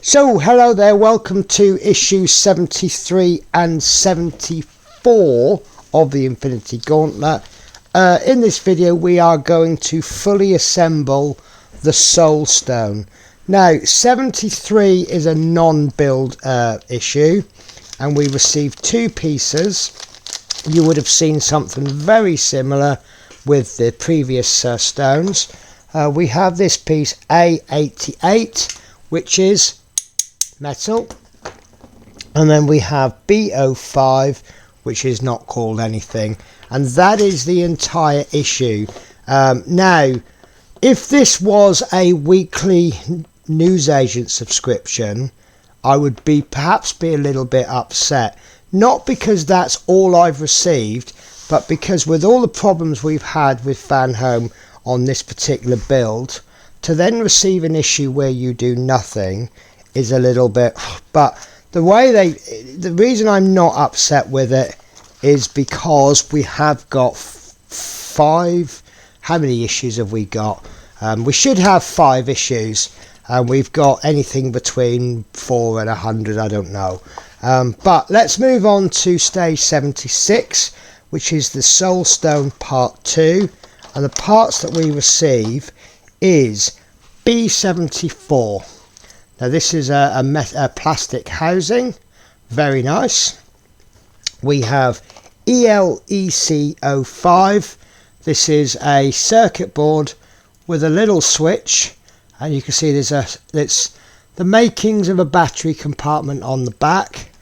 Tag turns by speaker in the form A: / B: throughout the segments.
A: So hello there, welcome to issue 73 and 74 of the Infinity Gauntlet. In this video we are going to fully assemble the Soul Stone. Now 73 is a non-build issue, and we received two pieces. You would have seen something very similar with the previous stones. We have this piece A88, which is metal, and then we have B05, which is not called anything, and that is the entire issue. Now if this was a weekly newsagent subscription, I would perhaps be a little bit upset, not because that's all I've received, but because with all the problems we've had with Fanhome on this particular build, to then receive an issue where you do nothing is a little bit. But the reason I'm not upset with it is because we have got five. How many issues have we got? We should have 5 issues, and we've got anything between 4 and 100, I don't know. But let's move on to stage 76, which is the Soul Stone part 2, and the parts that we receive is B74. Now this is a plastic housing, very nice. We have ELEC05. This is a circuit board with a little switch, and you can see it's the makings of a battery compartment on the back.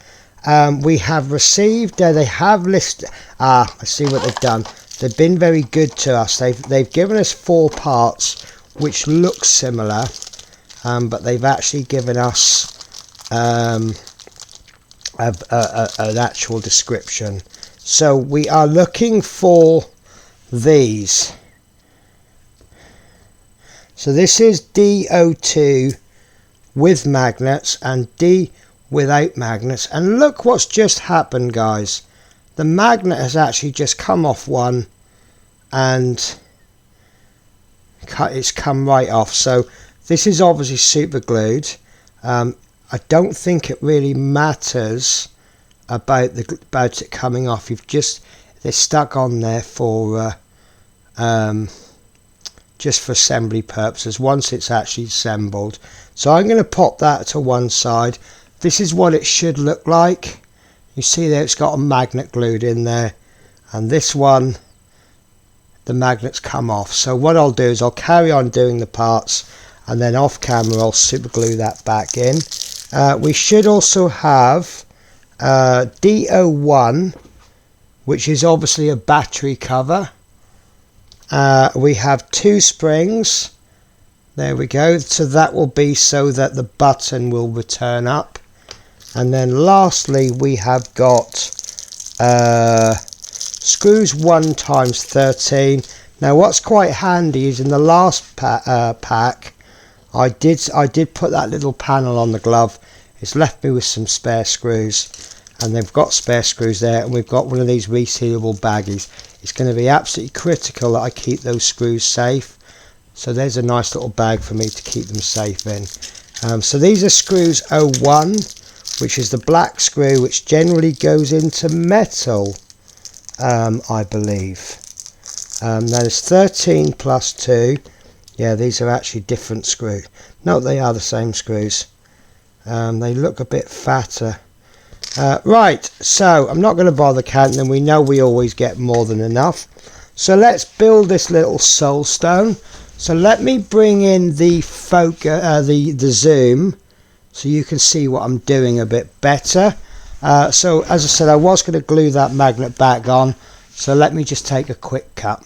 A: We have received, they have listed, I see what they've done. They've been very good to us. They've given us 4 parts which look similar, but they've actually given us an actual description. So we are looking for these. So this is DO2 with magnets and D without magnets, and look what's just happened, guys. The magnet has actually just come off one and it's come right off. So this is obviously super glued. I don't think it really matters about it coming off. They're stuck on there for just for assembly purposes once it's actually assembled. So I'm going to pop that to one side. This is what it should look like. You see there, it's got a magnet glued in there, and this one, the magnets come off. So what I'll do is I'll carry on doing the parts, and then off camera I'll super glue that back in. We should also have DO1, which is obviously a battery cover. We have 2 springs. There we go. So that will be so that the button will return up. And then lastly we have got screws 1 times 13. Now what's quite handy is in the last pack I did put that little panel on the glove. It's left me with some spare screws, and they've got spare screws there, and we've got one of these resealable baggies. It's going to be absolutely critical that I keep those screws safe. So there's a nice little bag for me to keep them safe in. So these are screws 01, which is the black screw, which generally goes into metal, I believe. Now there's 13 plus 2. Yeah, these are actually different screws. No, they are the same screws. They look a bit fatter. Right, so I'm not going to bother counting them. We know we always get more than enough. So let's build this little Soul Stone. So let me bring in the focus, the zoom, so you can see what I'm doing a bit better. So as I said, I was going to glue that magnet back on. So let me just take a quick cut.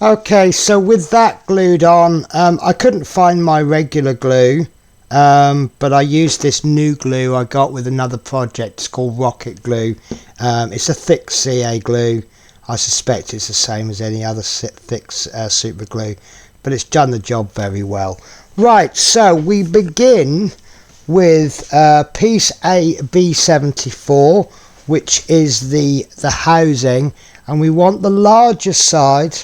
A: Okay, so with that glued on, I couldn't find my regular glue, but I used this new glue I got with another project. It's called Rocket Glue. It's a thick CA glue. I suspect it's the same as any other thick super glue, but it's done the job very well. Right, so we begin with piece A B74, which is the housing, and we want the larger side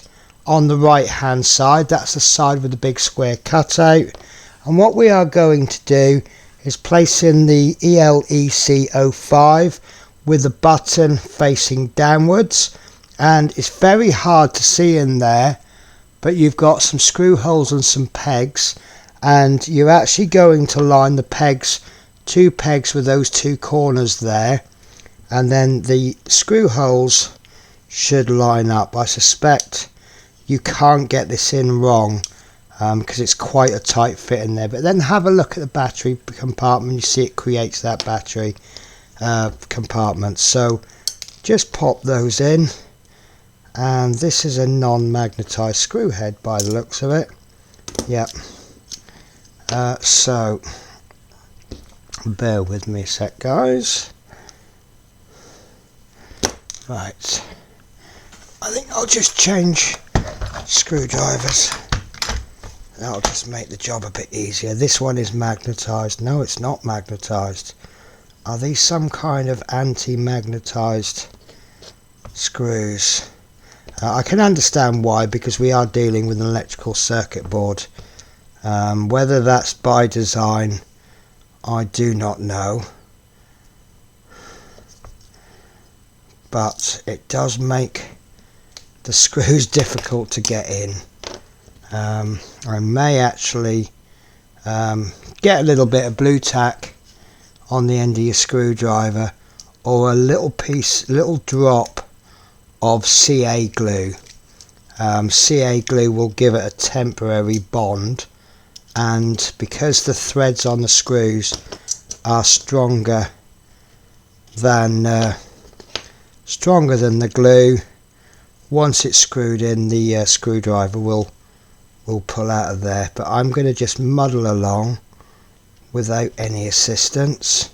A: on the right hand side. That's the side with the big square cutout, and what we are going to do is place in the ELEC05 with the button facing downwards, and it's very hard to see in there, but you've got some screw holes and some pegs, and you're actually going to line the pegs, 2 pegs with those 2 corners there, and then the screw holes should line up. I suspect you can't get this in wrong because it's quite a tight fit in there, but then have a look at the battery compartment. You see it creates that battery compartment, so just pop those in, and this is a non-magnetized screw head by the looks of it. Yep. So bear with me a sec, guys. Right, I think I'll just change screwdrivers. That'll just make the job a bit easier. This one is magnetized. No, it's not magnetized. Are these some kind of anti-magnetized screws? I can understand why, because we are dealing with an electrical circuit board. Whether that's by design, I do not know. But it does make the screws difficult to get in. I may actually get a little bit of blue tack on the end of your screwdriver, or a little drop of CA glue. CA glue will give it a temporary bond, and because the threads on the screws are stronger than the glue, once it's screwed in, the screwdriver will pull out of there. But I'm going to just muddle along without any assistance,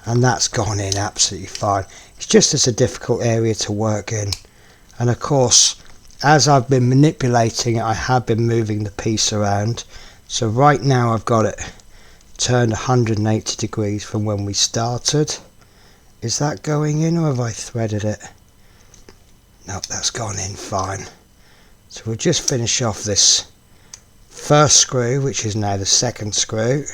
A: and that's gone in absolutely fine. It's just as a difficult area to work in, and of course as I've been manipulating it, I have been moving the piece around. So right now I've got it turned 180 degrees from when we started. Is that going in, or have I threaded it? No, that's gone in fine. So we'll just finish off this first screw, which is now the second screw.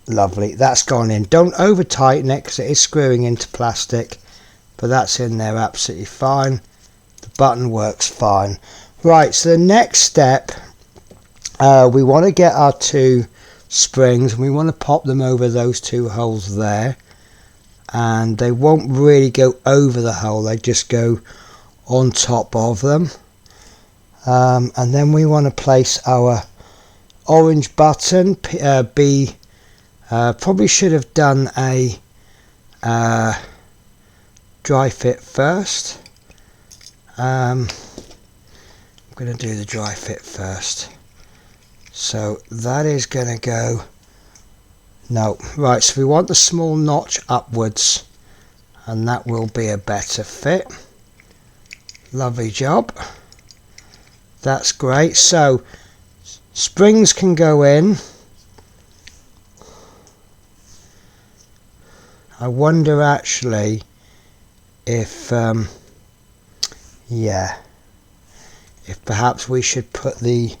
A: Lovely, that's gone in. Don't over tighten it because it is screwing into plastic, but that's in there absolutely fine. The button works fine. Right, so the next step, we want to get our 2 springs, and we want to pop them over those 2 holes there, and they won't really go over the hole, they just go on top of them. And then we want to place our orange button. Probably should have done a dry fit first. I'm going to do the dry fit first. So that is going to go, no, right, so we want the small notch upwards, and that will be a better fit. Lovely job. That's great. So springs can go in. I wonder actually if if perhaps we should put the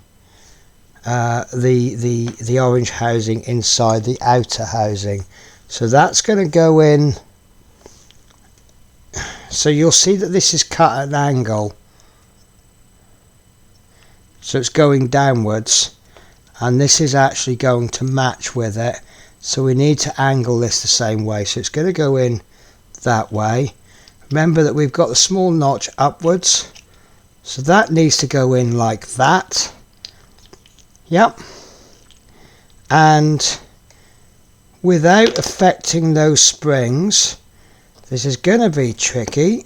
A: orange housing inside the outer housing. So that's going to go in. So you'll see that this is cut at an angle, so it's going downwards, and this is actually going to match with it, so we need to angle this the same way. So it's going to go in that way. Remember that we've got the small notch upwards, so that needs to go in like that. Yep. And without affecting those springs, this is going to be tricky.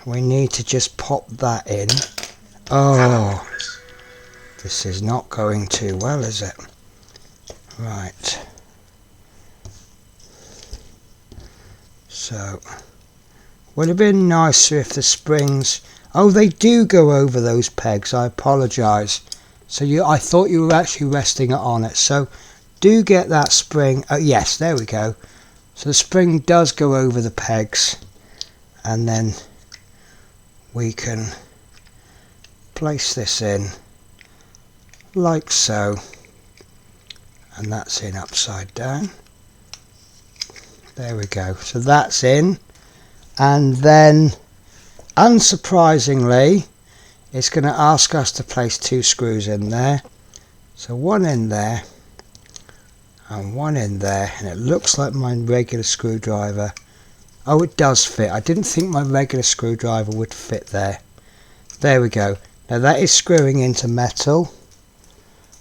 A: We need to just pop that in. Oh, this is not going too well, is it? Right. So, would have been nicer if the springs... Oh, they do go over those pegs. I apologise. So I thought you were actually resting it on it. So do get that spring. Oh yes, there we go. So the spring does go over the pegs, and then we can place this in like so, and that's in upside down. There we go. So that's in, and then unsurprisingly it's going to ask us to place 2 screws in there. So one in there and one in there, and it looks like my regular screwdriver. Oh, it does fit. I didn't think my regular screwdriver would fit there. There we go. Now that is screwing into metal,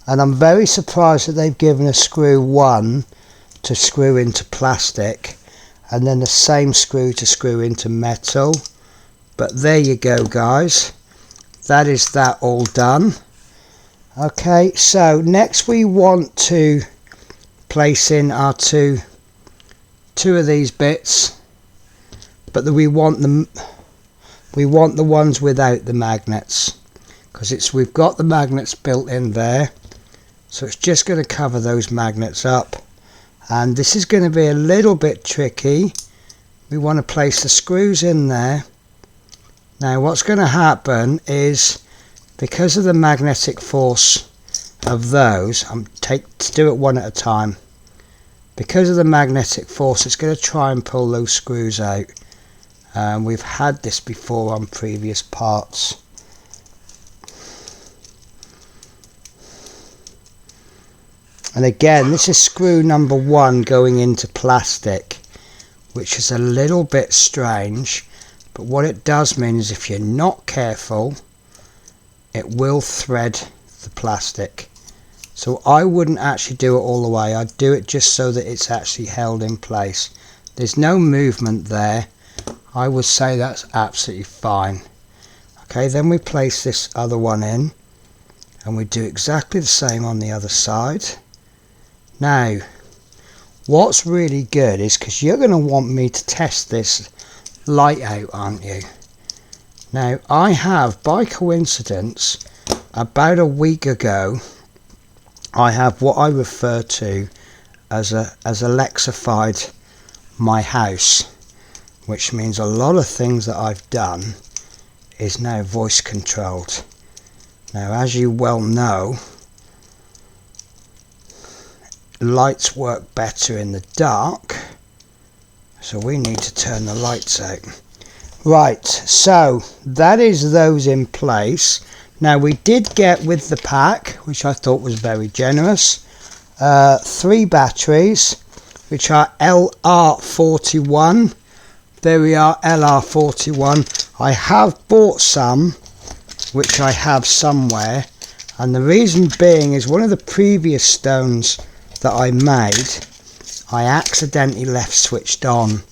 A: and I'm very surprised that they've given a screw 1 to screw into plastic and then the same screw to screw into metal. But there you go, guys. That is that all done. Okay, so next we want to place in our two of these bits, but we want the ones without the magnets, because we've got the magnets built in there, so it's just going to cover those magnets up. And this is going to be a little bit tricky. We want to place the screws in there. Now what's going to happen is, because of the magnetic force of those, to do it one at a time. Because of the magnetic force, it's going to try and pull those screws out. We've had this before on previous parts. And again, this is screw number 1 going into plastic, which is a little bit strange, but what it does mean is if you're not careful, it will thread the plastic. So I wouldn't actually do it all the way. I'd do it just so that it's actually held in place. There's no movement there. I would say that's absolutely fine. Okay, then we place this other one in, and we do exactly the same on the other side. Now what's really good is, because you're going to want me to test this light out, aren't you? Now I have, by coincidence, about a week ago, I have what I refer to as Alexified my house, which means a lot of things that I've done is now voice controlled. Now, as you well know, lights work better in the dark, so we need to turn the lights out. Right, so that is those in place. Now we did get with the pack, which I thought was very generous, 3 batteries, which are LR41. There we are, LR41. I have bought some, which I have somewhere, and the reason being is one of the previous stones that I made, I accidentally left switched on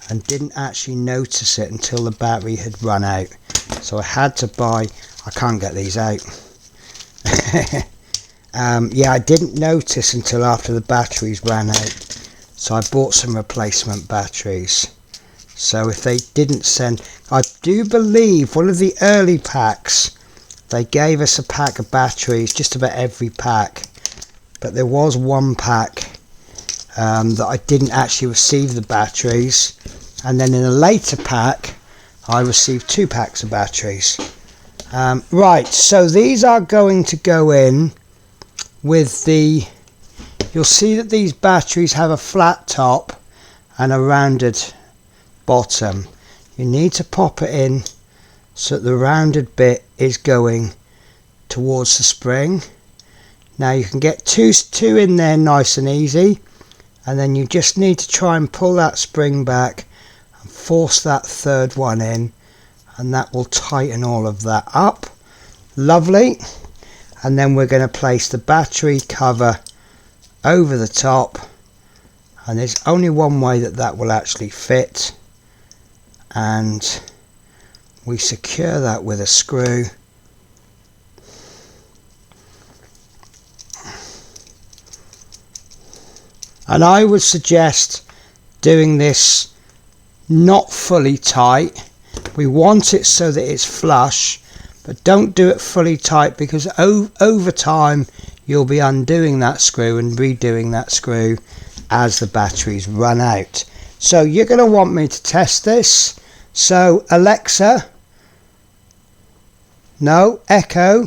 A: and didn't actually notice it until the battery had run out. So I had to buy, I can't get these out. Yeah, I didn't notice until after the batteries ran out. So I bought some replacement batteries. So if they didn't send, I do believe one of the early packs, they gave us a pack of batteries, just about every pack. But there was one pack that I didn't actually receive the batteries, and then in a later pack I received 2 packs of batteries. Right, so these are going to go in with the, you'll see that these batteries have a flat top and a rounded bottom. You need to pop it in so that the rounded bit is going towards the spring. Now you can get two in there nice and easy, and then you just need to try and pull that spring back and force that 3rd one in, and that will tighten all of that up. Lovely. And then we're going to place the battery cover over the top, and there's only one way that that will actually fit, and we secure that with a screw. And I would suggest doing this not fully tight. We want it so that it's flush, but don't do it fully tight, because over time you'll be undoing that screw and redoing that screw as the batteries run out. So you're going to want me to test this. So Alexa, no, Echo,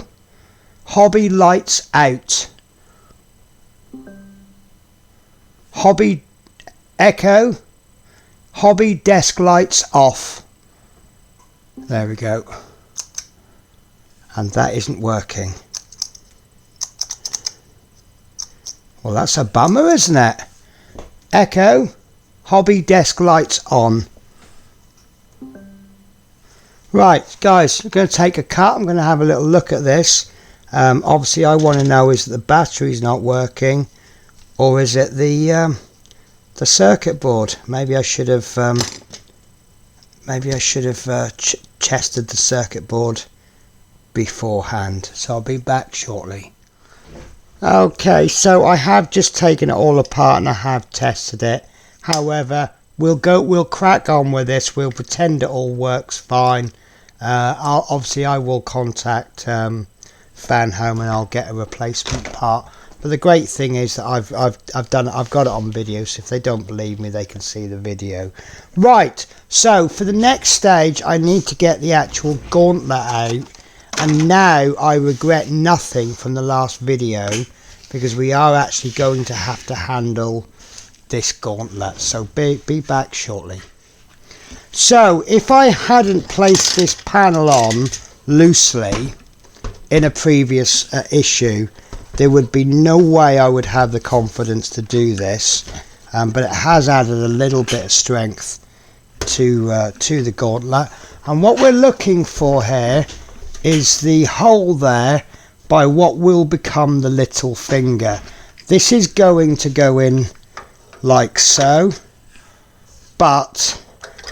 A: hobby lights out. Hobby, Echo, hobby desk lights off. There we go. And that isn't working. Well, that's a bummer, isn't it? Echo, hobby desk lights on. Right, guys, I'm going to take a cut. I'm going to have a little look at this. Obviously, I want to know, is it the battery's not working, or is it the circuit board? Maybe I should have tested the circuit board beforehand. So I'll be back shortly. Okay, so I have just taken it all apart and I have tested it. However, we'll crack on with this. We'll pretend it all works fine. I will contact Fanhome and I'll get a replacement part. But the great thing is that I've got it on video, so if they don't believe me, they can see the video. Right, so for the next stage, I need to get the actual gauntlet out. And now I regret nothing from the last video, because we are actually going to have to handle this gauntlet. So be back shortly. So if I hadn't placed this panel on loosely in a previous issue, there would be no way I would have the confidence to do this. But it has added a little bit of strength to the gauntlet. And what we're looking for here is the hole there by what will become the little finger. This is going to go in like so, but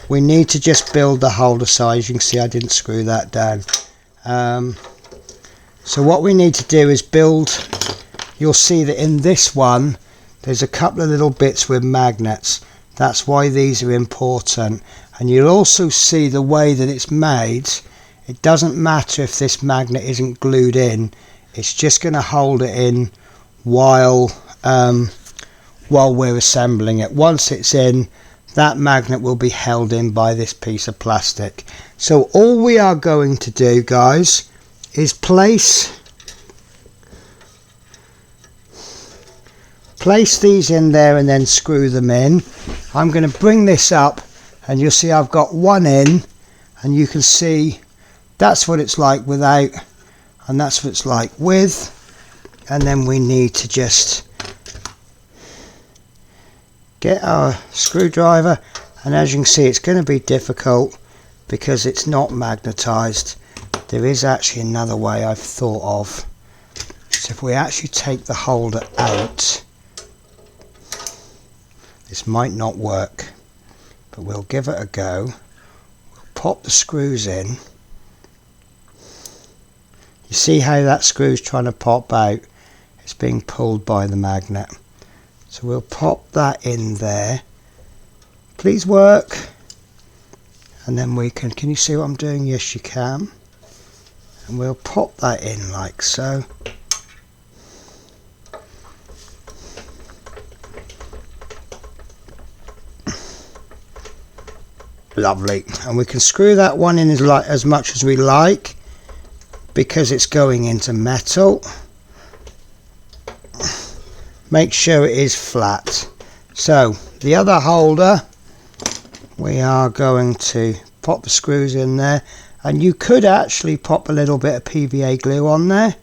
A: we need to just build the holder size. You can see I didn't screw that down. So what we need to do is build, you'll see that in this one there's a couple of little bits with magnets. That's why these are important. And you'll also see the way that it's made. It doesn't matter if this magnet isn't glued in, it's just going to hold it in while we're assembling it. Once it's in, that magnet will be held in by this piece of plastic. So all we are going to do, guys, is place these in there and then screw them in. I'm going to bring this up and you'll see I've got one in, and you can see that's what it's like without, and that's what it's like with. And then we need to just get our screwdriver, and as you can see it's going to be difficult because it's not magnetized. There is actually another way I've thought of. So if we actually take the holder out, this might not work, but we'll give it a go. We'll pop the screws in. You see how that screw's trying to pop out? It's being pulled by the magnet. So we'll pop that in there. Please work. And then we can you see what I'm doing? Yes, you can. And we'll pop that in like so. Lovely. And we can screw that one in as much as we like, because it's going into metal. Make sure it is flat. So the other holder, we are going to pop the screws in there, and you could actually pop a little bit of PVA glue on there.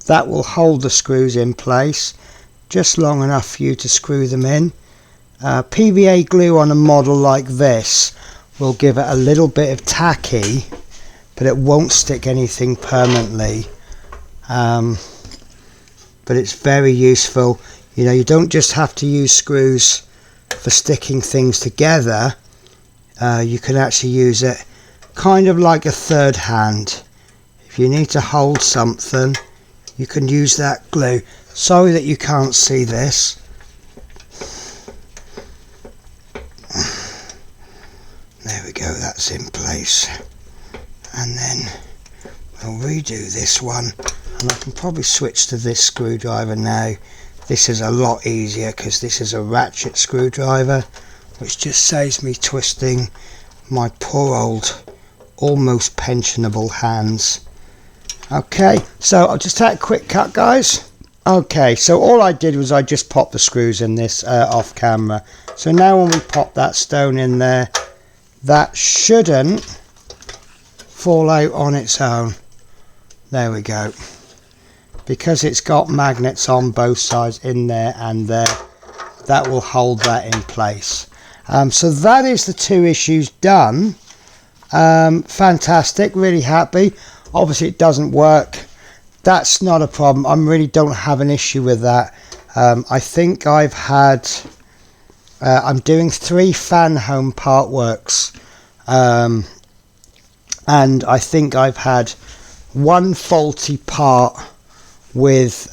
A: That will hold the screws in place just long enough for you to screw them in. PVA glue on a model like this will give it a little bit of tacky, but it won't stick anything permanently. But it's very useful. You know, you don't just have to use screws for sticking things together. You can actually use it kind of like a third hand. If you need to hold something, you can use that glue. Sorry that you can't see this. There we go, that's in place. And then we'll redo this one. And I can probably switch to this screwdriver now. This is a lot easier because this is a ratchet screwdriver, which just saves me twisting my poor old, almost pensionable hands. Okay, so I'll just take a quick cut, guys. Okay, so all I did was I just popped the screws in this off camera. So now when we pop that stone in there, that shouldn't fall out on its own. There we go. Because it's got magnets on both sides, in there and there, that will hold that in place. So that is the 2 issues done. Fantastic, really happy. Obviously it doesn't work. That's not a problem. I really don't have an issue with that. I think I've had I'm doing 3 Fanhome part works, and I think I've had 1 faulty part with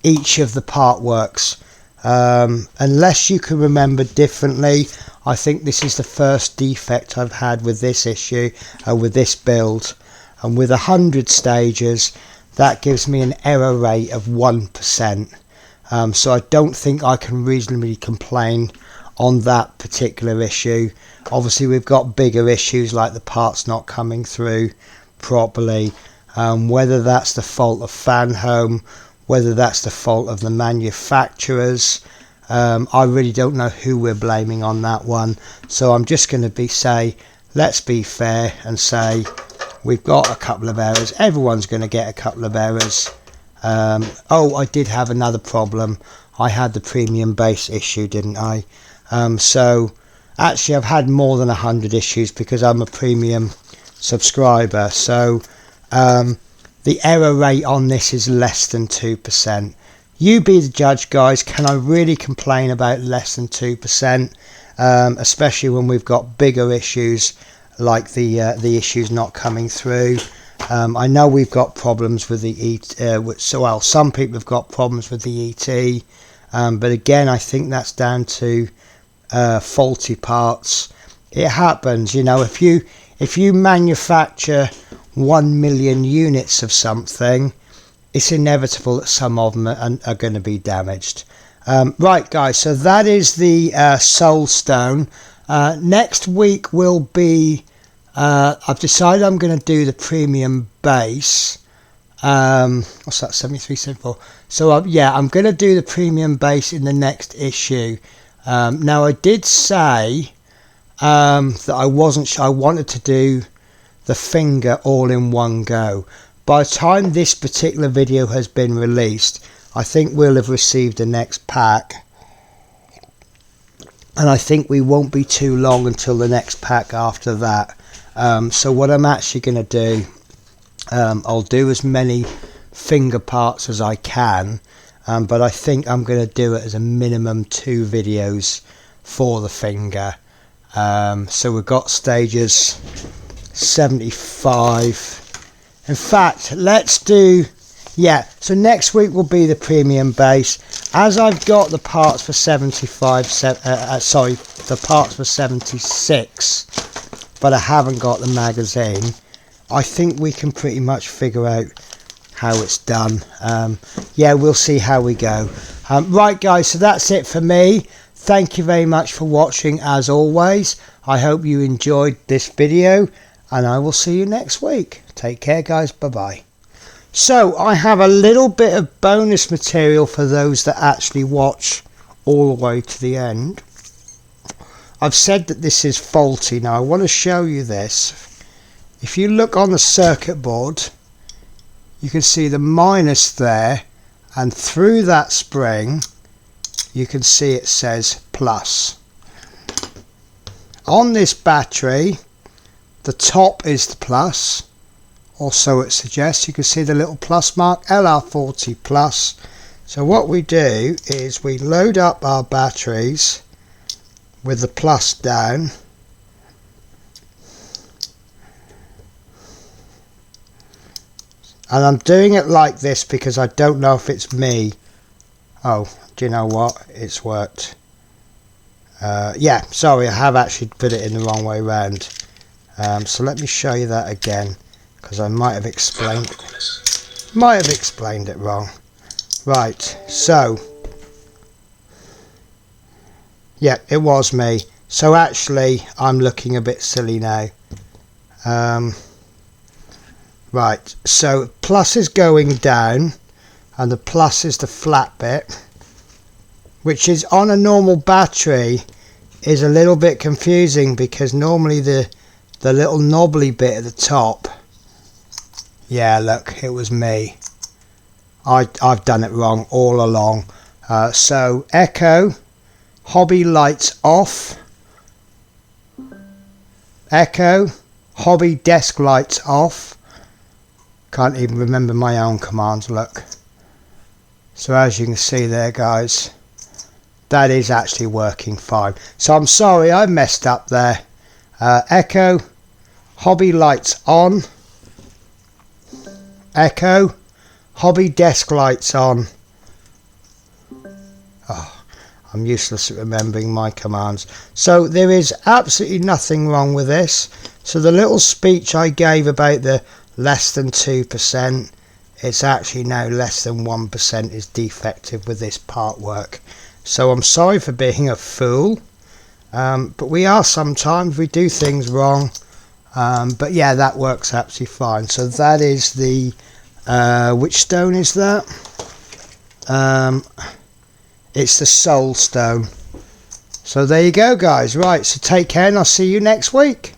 A: each of the part works. Unless you can remember differently, I think this is the first defect I've had with this issue, with this build. And with 100 stages, that gives me an error rate of 1%. So I don't think I can reasonably complain on that particular issue. Obviously we've got bigger issues like the parts not coming through properly. Whether that's the fault of Fanhome, whether that's the fault of the manufacturers, I really don't know who we're blaming on that one. So I'm just going to say, let's be fair and say we've got a couple of errors. Everyone's going to get a couple of errors. Oh, I did have another problem. I had the premium base issue, didn't I? So actually I've had more than 100 issues because I'm a premium subscriber. So the error rate on this is less than 2%. You be the judge, guys. Can I really complain about less than 2%? Especially when we've got bigger issues like the issues not coming through. I know we've got problems with the ET. Some people have got problems with the ET, but again, I think that's down to faulty parts. It happens, you know. If you manufacture 1 million units of something, it's inevitable that some of them are going to be damaged. Right, guys. So that is the Soul Stone. Next week will be. I've decided I'm going to do the premium base. What's that? 73, 74. So yeah, I'm going to do the premium base in the next issue. Now I did say that I wasn't sure. I wanted to do the finger all in one go. By the time this particular video has been released, I think we'll have received the next pack. And I think we won't be too long until the next pack after that. So what I'm actually going to do, I'll do as many finger parts as I can, but I think I'm going to do it as a minimum 2 videos for the finger. So we've got stages 75. In fact, let's do, yeah, so next week will be the premium base. As I've got the parts for 75, the parts for 76, but I haven't got the magazine, I think we can pretty much figure out how it's done. Yeah, we'll see how we go. Right, guys, so that's it for me. Thank you very much for watching, as always. I hope you enjoyed this video, and I will see you next week. Take care, guys. Bye-bye. So I have a little bit of bonus material for those that actually watch all the way to the end. I've said that this is faulty. Now I want to show you this. If you look on the circuit board, you can see the minus there, and through that spring you can see it says plus. On this battery, the top is the plus, or so it suggests. You can see the little plus mark, LR40 plus. So what we do is we load up our batteries with the plus down, and I'm doing it like this because I don't know if it's me. Oh, do you know what? It's worked. Yeah, sorry, I have actually put it in the wrong way round. So let me show you that again, because I might have explained. Might have explained it wrong. Right, so yeah, it was me. So actually I'm looking a bit silly now. Right, so plus is going down and the plus is the flat bit, which is on a normal battery is a little bit confusing because normally the little knobbly bit at the top, yeah, look, it was me. I've done it wrong all along. So echo, hobby lights off, echo, hobby desk lights off. Can't even remember my own commands, look. So as you can see there, guys, that is actually working fine. So I'm sorry I messed up there. Echo, hobby lights on, echo, hobby desk lights on. Oh, I'm useless at remembering my commands. So there is absolutely nothing wrong with this. So the little speech I gave about the less than 2%, it's actually now less than 1% is defective with this part work. So I'm sorry for being a fool, but we are sometimes, we do things wrong. But yeah, that works absolutely fine. So that is the which stone is that? It's the soul stone. So there you go, guys. Right, so take care and I'll see you next week.